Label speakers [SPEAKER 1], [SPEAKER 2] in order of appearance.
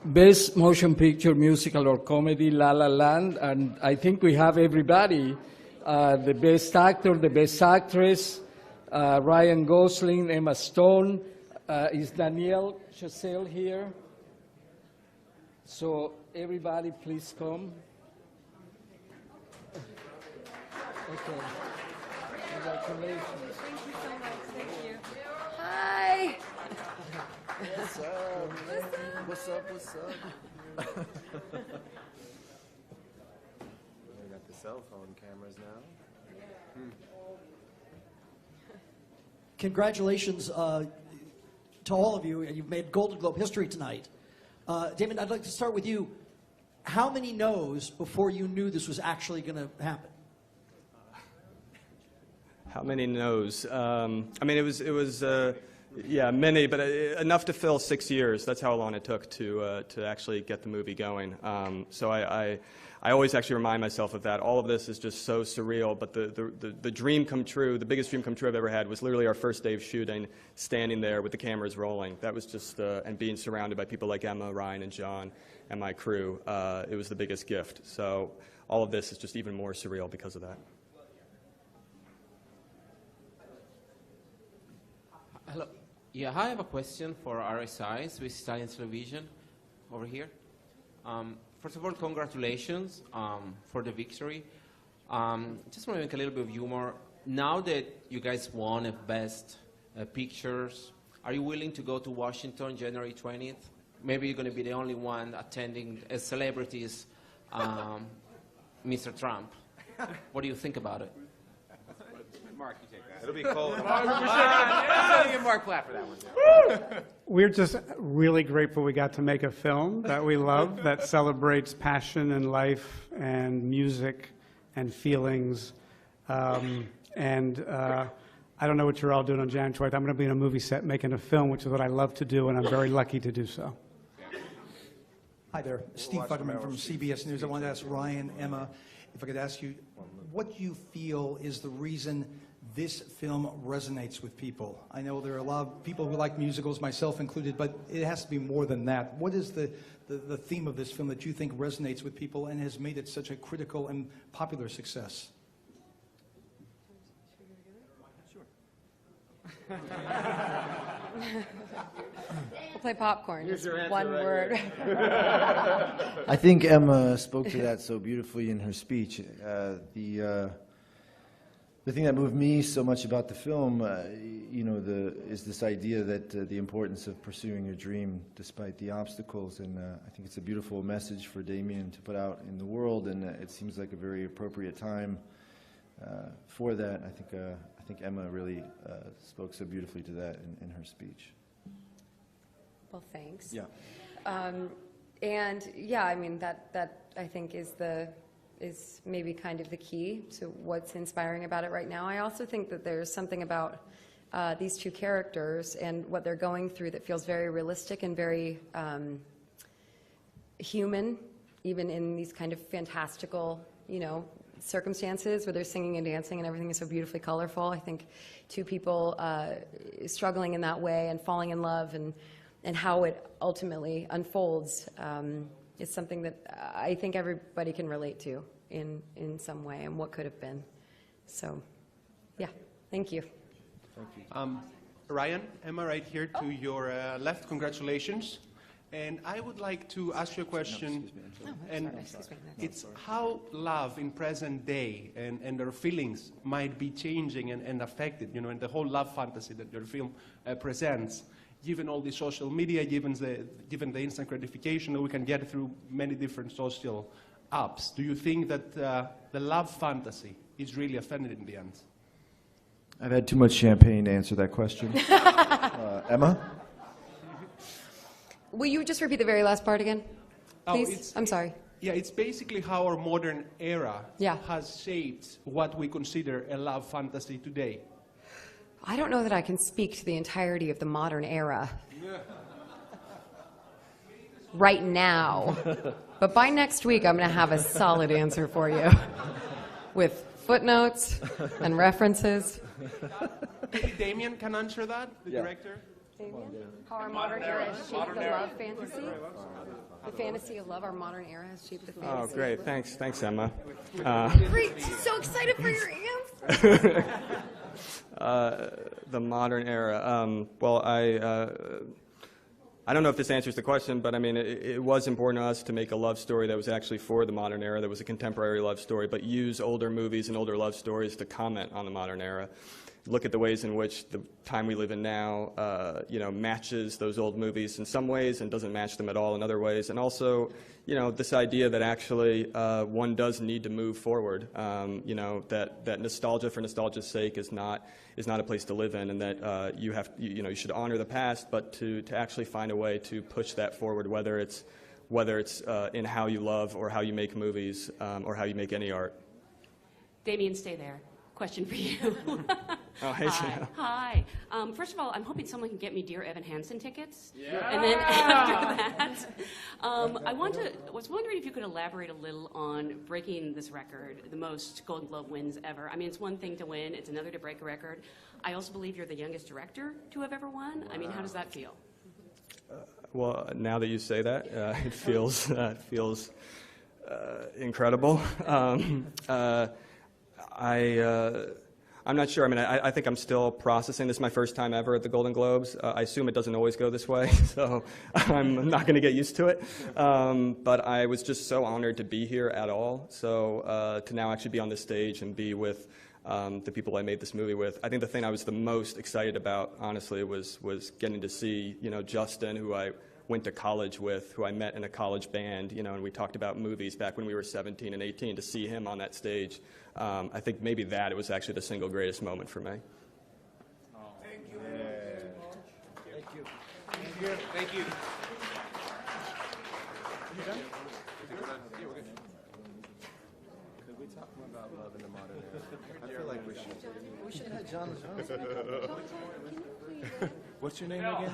[SPEAKER 1] Best Motion Picture, Musical or Comedy, La La Land, and I think we have everybody. The Best Actor, the Best Actress, Ryan Gosling, Emma Stone. Is Danielle Chazelle here? So everybody please come. Okay. Congratulations.
[SPEAKER 2] Thank you so much. Thank you. Hi.
[SPEAKER 3] What's up? What's up? What's up? We got the cell phone cameras now.
[SPEAKER 4] Congratulations to all of you. You've made Golden Globe history tonight. Damon, I'd like to start with you. How many no's before you knew this was actually going to happen?
[SPEAKER 5] How many no's? I mean, it was yeah, many, but enough to fill 6 years. That's how long it took to actually get the movie going. So I always actually remind myself of that. All of this is just so surreal, but the dream come true, the biggest dream come true I've ever had was literally our first day of shooting, standing there with the cameras rolling. That was just, and being surrounded by people like Emma, Ryan, and John, and my crew. It was the biggest gift. So all of this is just even more surreal because of that.
[SPEAKER 6] Hello. Yeah, I have a question for RSI, Swiss Italian Television, over here. First of all, congratulations for the victory. Just want to make a little bit of humor. Now that you guys won a Best Pictures, are you willing to go to Washington January 20th? Maybe you're going to be the only one attending as celebrities, Mr. Trump. What do you think about it?
[SPEAKER 7] Mark, you take that.
[SPEAKER 3] It'll be cold.
[SPEAKER 7] Mark clap for that one.
[SPEAKER 8] We're just really grateful we got to make a film that we love, that celebrates passion and life and music and feelings. I don't know what you're all doing on January 12th. I'm going to be in a movie set making a film, which is what I love to do, and I'm very lucky to do so.
[SPEAKER 9] Hi there, Steve Futterman from CBS News. I wanted to ask Ryan, Emma, if I could ask you, what you feel is the reason this film resonates with people? I know there are a lot of people who like musicals, myself included, but it has to be more than that. What is the theme of this film that you think resonates with people and has made it such a critical and popular success?
[SPEAKER 2] We'll play popcorn.
[SPEAKER 3] Here's your answer
[SPEAKER 2] one
[SPEAKER 3] right
[SPEAKER 2] word.
[SPEAKER 3] I think Emma spoke to that so beautifully in her speech. The thing that moved me so much about the film, is this idea that the importance of pursuing your dream despite the obstacles, and I think it's a beautiful message for Damien to put out in the world, and it seems like a very appropriate time for that. I think Emma really spoke so beautifully to that in her speech.
[SPEAKER 2] Well, thanks.
[SPEAKER 3] Yeah.
[SPEAKER 2] And yeah, I mean that I think is maybe kind of the key to what's inspiring about it right now. I also think that there's something about these two characters and what they're going through that feels very realistic and very human, even in these kind of fantastical, circumstances where they're singing and dancing and everything is so beautifully colorful. I think two people struggling in that way and falling in love and how it ultimately unfolds is something that I think everybody can relate to in some way and what could have been. So, yeah, thank you.
[SPEAKER 3] Thank you.
[SPEAKER 7] Ryan, Emma right here to your left, congratulations. And I would like to ask you a question, it's how love in present day and their feelings might be changing and affected, and the whole love fantasy that your film presents, given all the social media, given the instant gratification that we can get through many different social apps. Do you think that the love fantasy is really offended in the end?
[SPEAKER 3] I've had too much champagne to answer that question. Emma?
[SPEAKER 2] Will you just repeat the very last part again, please? I'm sorry.
[SPEAKER 7] Yeah, it's basically how our modern era has shaped what we consider a love fantasy today.
[SPEAKER 2] I don't know that I can speak to the entirety of the modern era right now, but by next week I'm going to have a solid answer for you with footnotes and references.
[SPEAKER 7] Maybe Damien can answer that, the director?
[SPEAKER 2] Damien? How our modern era has shaped the love fantasy? The fantasy of love, our modern era has shaped the fantasy.
[SPEAKER 5] Oh, great.
[SPEAKER 2] of love.
[SPEAKER 5] Thanks, Emma.
[SPEAKER 2] Great. So excited for your answer.
[SPEAKER 5] The modern era. Well, I don't know if this answers the question, but I mean, it was important to us to make a love story that was actually for the modern era, that was a contemporary love story, but use older movies and older love stories to comment on the modern era. Look at the ways in which the time we live in now, matches those old movies in some ways and doesn't match them at all in other ways. And also, this idea that actually one does need to move forward. That nostalgia for nostalgia's sake is not a place to live in, and that you should honor the past, but to actually find a way to push that forward, whether it's in how you love or how you make movies or how you make any art.
[SPEAKER 10] Damien, stay there. Question for you.
[SPEAKER 5] Oh, hey, Chanel.
[SPEAKER 10] Hi. First of all, I'm hoping someone can get me Dear Evan Hansen tickets. Yeah. And then after that, I was wondering if you could elaborate a little on breaking this record, the most Golden Globe wins ever. I mean, it's one thing to win, it's another to break a record. I also believe you're the youngest director to have ever won. I mean, how does that feel?
[SPEAKER 5] Well, now that you say that, it feels incredible. I'm not sure. I mean, I think I'm still processing. This is my first time ever at the Golden Globes. I assume it doesn't always go this way, so I'm not going to get used to it. But I was just so honored to be here at all. So to now actually be on this stage and be with the people I made this movie with. I think the thing I was the most excited about, honestly, was getting to see, Justin, who I went to college with, who I met in a college band, and we talked about movies back when we were 17 and 18, to see him on that stage. I think maybe it was actually the single greatest moment for me.
[SPEAKER 7] Thank you. Thank you. Thank you. Thank you. You done? Yeah, we're good.
[SPEAKER 3] Could we talk more about love in the modern era? I feel like we should. We should have John. What's your name again?